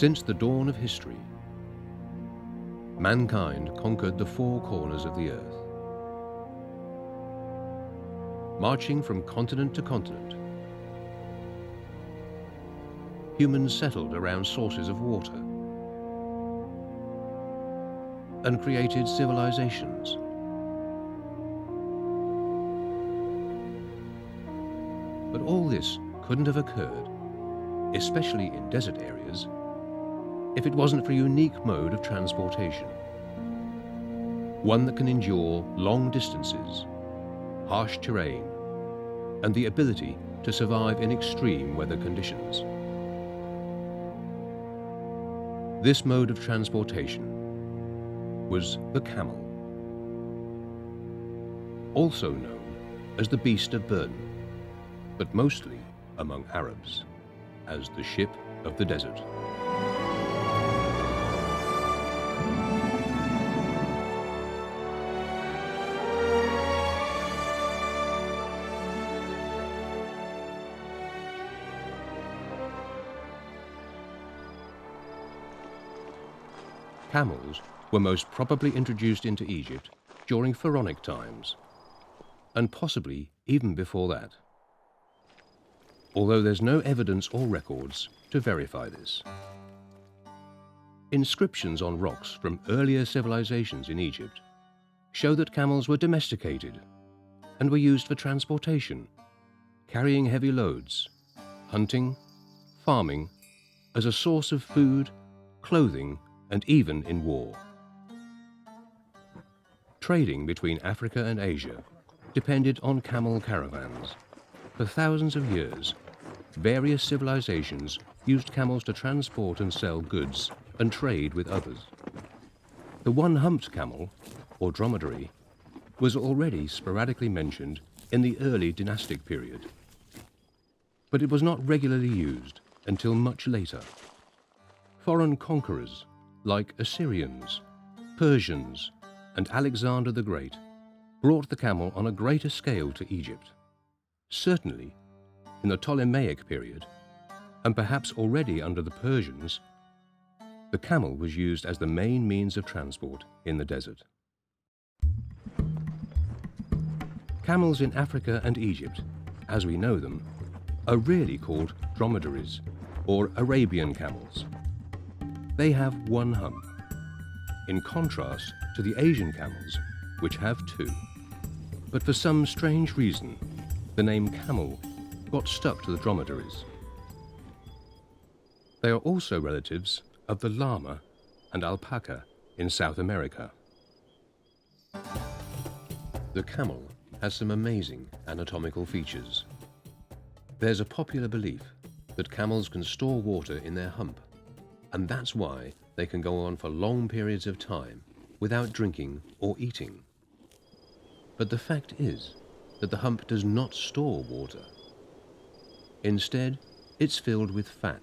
Since the dawn of history, mankind conquered the four corners of the earth. Marching from continent to continent, humans settled around sources of water and created civilizations. But all this couldn't have occurred, especially in desert areas, if it wasn't for a unique mode of transportation. One that can endure long distances, harsh terrain, and the ability to survive in extreme weather conditions. This mode of transportation was the camel, also known as the beast of burden, but mostly among Arabs as the ship of the desert. Camels were most probably introduced into Egypt during pharaonic times, and possibly even before that, although there's no evidence or records to verify this. Inscriptions on rocks from earlier civilizations in Egypt show that camels were domesticated and were used for transportation, carrying heavy loads, hunting, farming, as a source of food, clothing, and even in war. Trading between Africa and Asia depended on camel caravans. For thousands of years, various civilizations used camels to transport and sell goods and trade with others. The one-humped camel, or dromedary, was already sporadically mentioned in the early dynastic period, but it was not regularly used until much later. Foreign conquerors like Assyrians, Persians, and Alexander the Great brought the camel on a greater scale to Egypt. Certainly, in the Ptolemaic period, and perhaps already under the Persians, the camel was used as the main means of transport in the desert. Camels in Africa and Egypt, as we know them, are really called dromedaries, or Arabian camels. They have one hump, in contrast to the Asian camels, which have two. But for some strange reason, the name camel got stuck to the dromedaries. They are also relatives of the llama and alpaca in South America. The camel has some amazing anatomical features. There's a popular belief that camels can store water in their hump, and that's why they can go on for long periods of time without drinking or eating. But the fact is that the hump does not store water. Instead, it's filled with fat.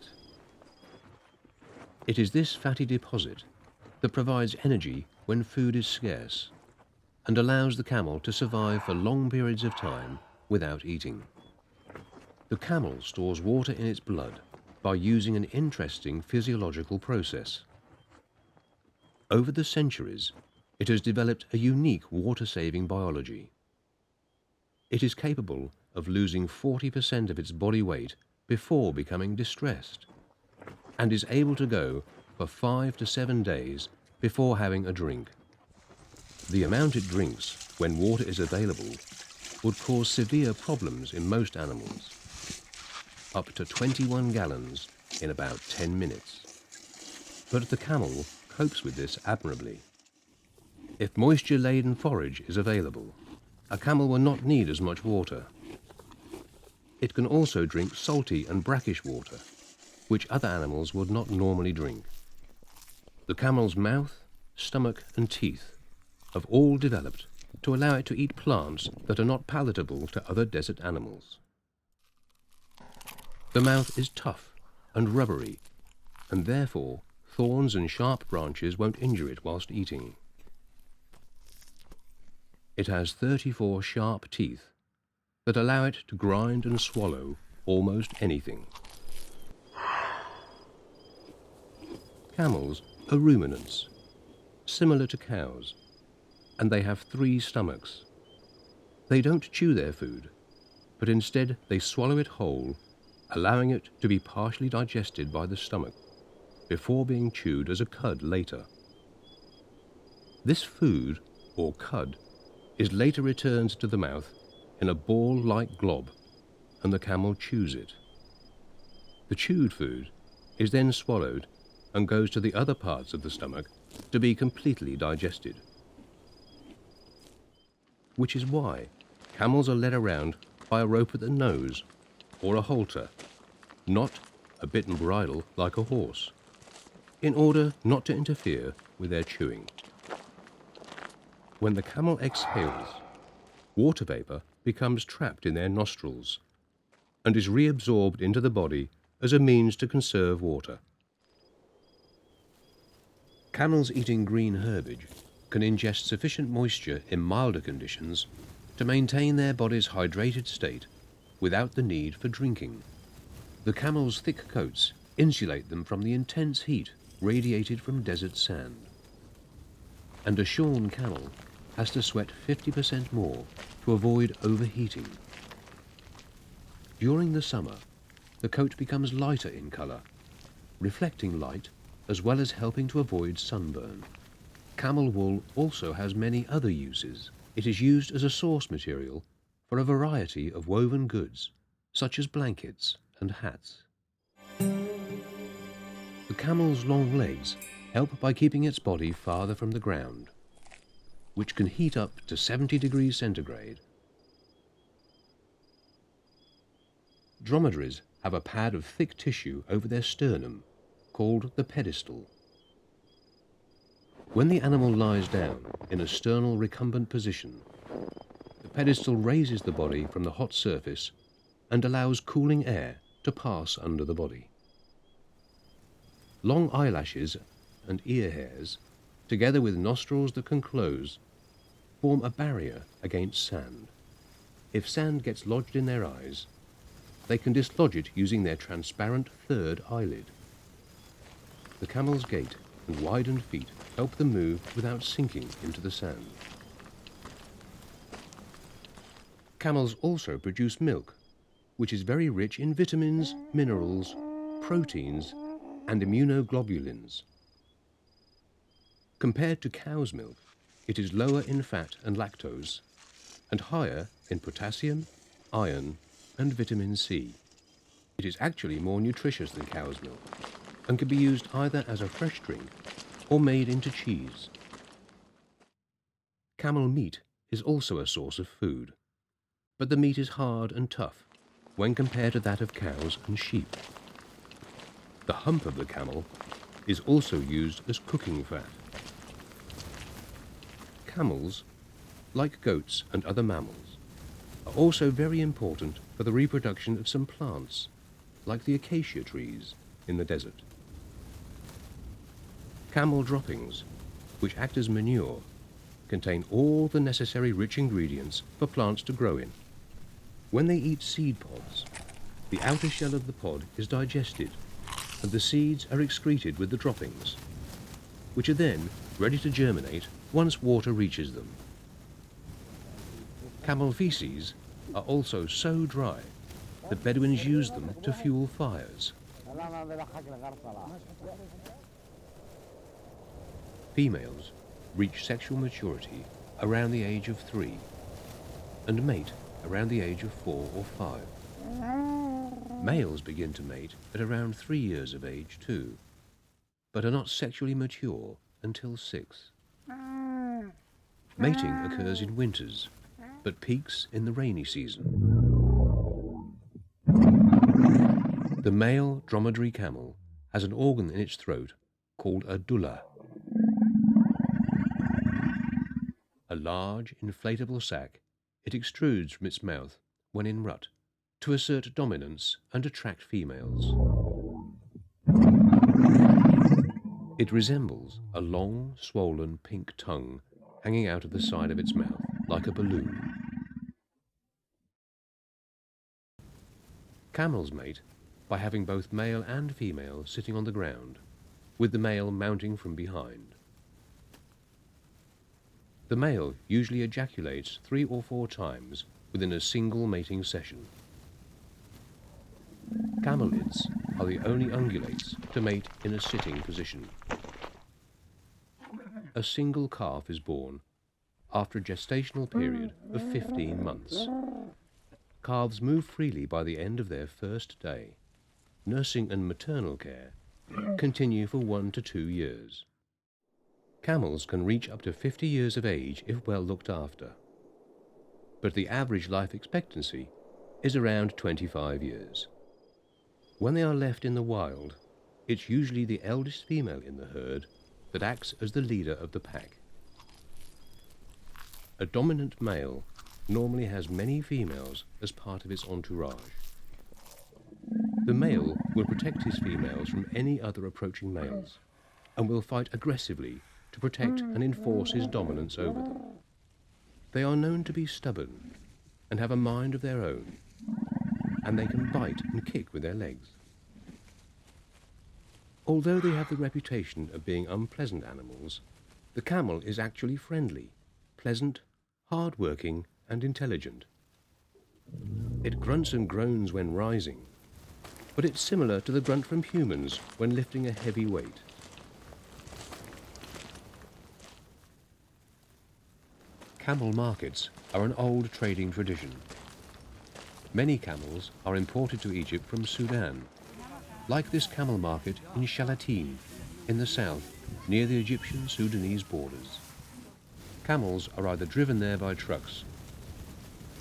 It is this fatty deposit that provides energy when food is scarce and allows the camel to survive for long periods of time without eating. The camel stores water in its blood by using an interesting physiological process. Over the centuries, it has developed a unique water-saving biology. It is capable of losing 40% of its body weight before becoming distressed, and is able to go for 5 to 7 days before having a drink. The amount it drinks when water is available would cause severe problems in most animals, up to 21 gallons in about 10 minutes. But the camel copes with this admirably. If moisture-laden forage is available, a camel will not need as much water. It can also drink salty and brackish water, which other animals would not normally drink. The camel's mouth, stomach, and teeth have all developed to allow it to eat plants that are not palatable to other desert animals. The mouth is tough and rubbery, and therefore thorns and sharp branches won't injure it whilst eating. It has 34 sharp teeth that allow it to grind and swallow almost anything. Camels are ruminants, similar to cows, and they have 3 stomachs. They don't chew their food, but instead they swallow it whole, allowing it to be partially digested by the stomach before being chewed as a cud later. This food, or cud, is later returned to the mouth in a ball-like glob, and the camel chews it. The chewed food is then swallowed and goes to the other parts of the stomach to be completely digested. Which is why camels are led around by a rope at the nose or a halter, not a bit and bridle like a horse, in order not to interfere with their chewing. When the camel exhales, water vapor becomes trapped in their nostrils and is reabsorbed into the body as a means to conserve water. Camels eating green herbage can ingest sufficient moisture in milder conditions to maintain their body's hydrated state without the need for drinking. The camel's thick coats insulate them from the intense heat radiated from desert sand. And a shorn camel has to sweat 50% more to avoid overheating. During the summer, the coat becomes lighter in color, reflecting light as well as helping to avoid sunburn. Camel wool also has many other uses. It is used as a source material for a variety of woven goods, such as blankets and hats. The camel's long legs help by keeping its body farther from the ground, which can heat up to 70 degrees centigrade. Dromedaries have a pad of thick tissue over their sternum, called the pedestal. When the animal lies down in a sternal recumbent position, the pedestal raises the body from the hot surface and allows cooling air to pass under the body. Long eyelashes and ear hairs, together with nostrils that can close, form a barrier against sand. If sand gets lodged in their eyes, they can dislodge it using their transparent third eyelid. The camel's gait and widened feet help them move without sinking into the sand. Camels also produce milk, which is very rich in vitamins, minerals, proteins, and immunoglobulins. Compared to cow's milk, it is lower in fat and lactose, and higher in potassium, iron, and vitamin C. It is actually more nutritious than cow's milk, and can be used either as a fresh drink or made into cheese. Camel meat is also a source of food, but the meat is hard and tough when compared to that of cows and sheep. The hump of the camel is also used as cooking fat. Camels, like goats and other mammals, are also very important for the reproduction of some plants, like the acacia trees in the desert. Camel droppings, which act as manure, contain all the necessary rich ingredients for plants to grow in. When they eat seed pods, the outer shell of the pod is digested, and the seeds are excreted with the droppings, which are then ready to germinate once water reaches them. Camel feces are also so dry that Bedouins use them to fuel fires. Females reach sexual maturity around the age of 3 and mate around the age of 4 or 5. Males begin to mate at around 3 years of age too, but are not sexually mature until 6. Mating occurs in winters, but peaks in the rainy season. The male dromedary camel has an organ in its throat called a dullah, a large inflatable sac it extrudes from its mouth when in rut to assert dominance and attract females. It resembles a long, swollen pink tongue hanging out of the side of its mouth like a balloon. Camels mate by having both male and female sitting on the ground, with the male mounting from behind. The male usually ejaculates 3 or 4 times within a single mating session. Camelids are the only ungulates to mate in a sitting position. A single calf is born after a gestational period of 15 months. Calves move freely by the end of their first day. Nursing and maternal care continue for 1 to 2 years. Camels can reach up to 50 years of age if well looked after, but the average life expectancy is around 25 years. When they are left in the wild, it's usually the eldest female in the herd that acts as the leader of the pack. A dominant male normally has many females as part of its entourage. The male will protect his females from any other approaching males and will fight aggressively to protect and enforce his dominance over them. They are known to be stubborn and have a mind of their own, and they can bite and kick with their legs. Although they have the reputation of being unpleasant animals, the camel is actually friendly, pleasant, hard-working and intelligent. It grunts and groans when rising, but it's similar to the grunt from humans when lifting a heavy weight. Camel markets are an old trading tradition. Many camels are imported to Egypt from Sudan, like this camel market in Shalatin in the south, near the Egyptian-Sudanese borders. Camels are either driven there by trucks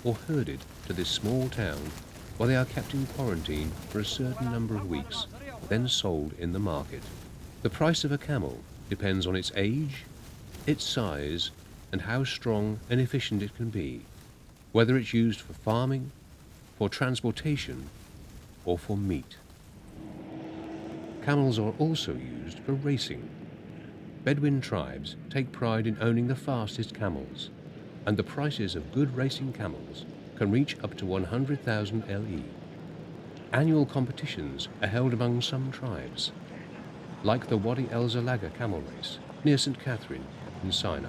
or herded to this small town where they are kept in quarantine for a certain number of weeks, then sold in the market. The price of a camel depends on its age, its size, and how strong and efficient it can be, whether it's used for farming, for transportation, or for meat. Camels are also used for racing. Bedouin tribes take pride in owning the fastest camels, and the prices of good racing camels can reach up to 100,000 LE. Annual competitions are held among some tribes, like the Wadi El Zalaga camel race near St. Catherine in Sinai.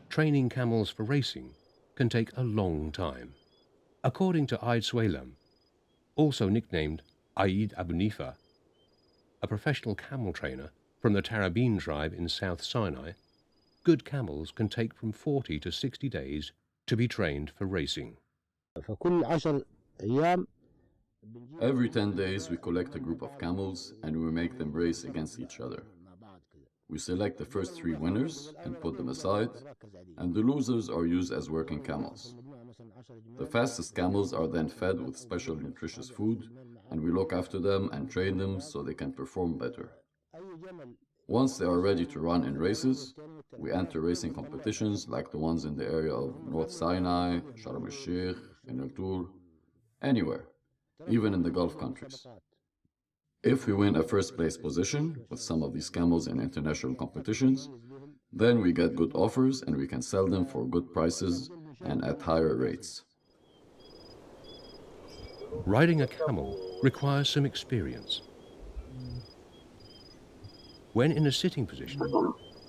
Training camels for racing can take a long time. According to Aid Sulayem, also nicknamed Aid Abu Nifa, a professional camel trainer from the Tarabin tribe in South Sinai, good camels can take from 40 to 60 days to be trained for racing. Every 10 days we collect a group of camels and we make them race against each other. We select the first 3 winners and put them aside, and the losers are used as working camels. The fastest camels are then fed with special nutritious food, and we look after them and train them so they can perform better. Once they are ready to run in races, we enter racing competitions like the ones in the area of North Sinai, Sharm el-Sheikh, in El-Tur, anywhere, even in the Gulf countries. If we win a first place position with some of these camels in international competitions, then we get good offers and we can sell them for good prices and at higher rates. Riding a camel requires some experience. When in a sitting position,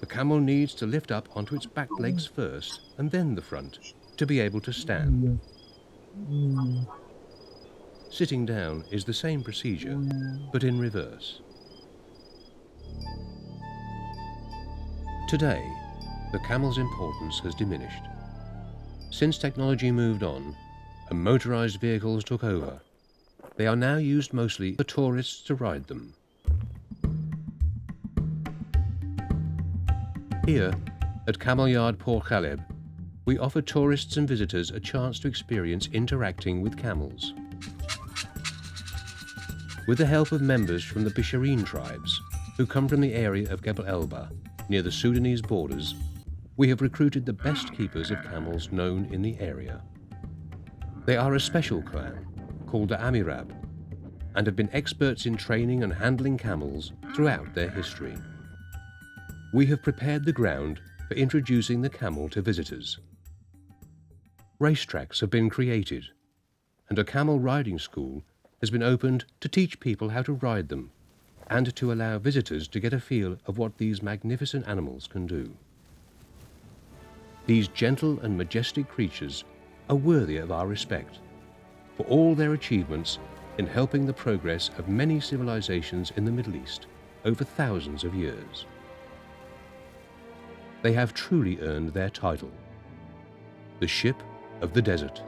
the camel needs to lift up onto its back legs first and then the front to be able to stand. Sitting down is the same procedure, but in reverse. Today, the camel's importance has diminished. Since technology moved on and motorized vehicles took over, they are now used mostly for tourists to ride them. Here, at Camel Yard Port Khaleb, we offer tourists and visitors a chance to experience interacting with camels. With the help of members from the Bishareen tribes, who come from the area of Gebel Elba, near the Sudanese borders, we have recruited the best keepers of camels known in the area. They are a special clan, called the Amirab, and have been experts in training and handling camels throughout their history. We have prepared the ground for introducing the camel to visitors. Racetracks have been created, and a camel riding school has been opened to teach people how to ride them and to allow visitors to get a feel of what these magnificent animals can do. These gentle and majestic creatures are worthy of our respect for all their achievements in helping the progress of many civilizations in the Middle East over thousands of years. They have truly earned their title, the Ship of the Desert.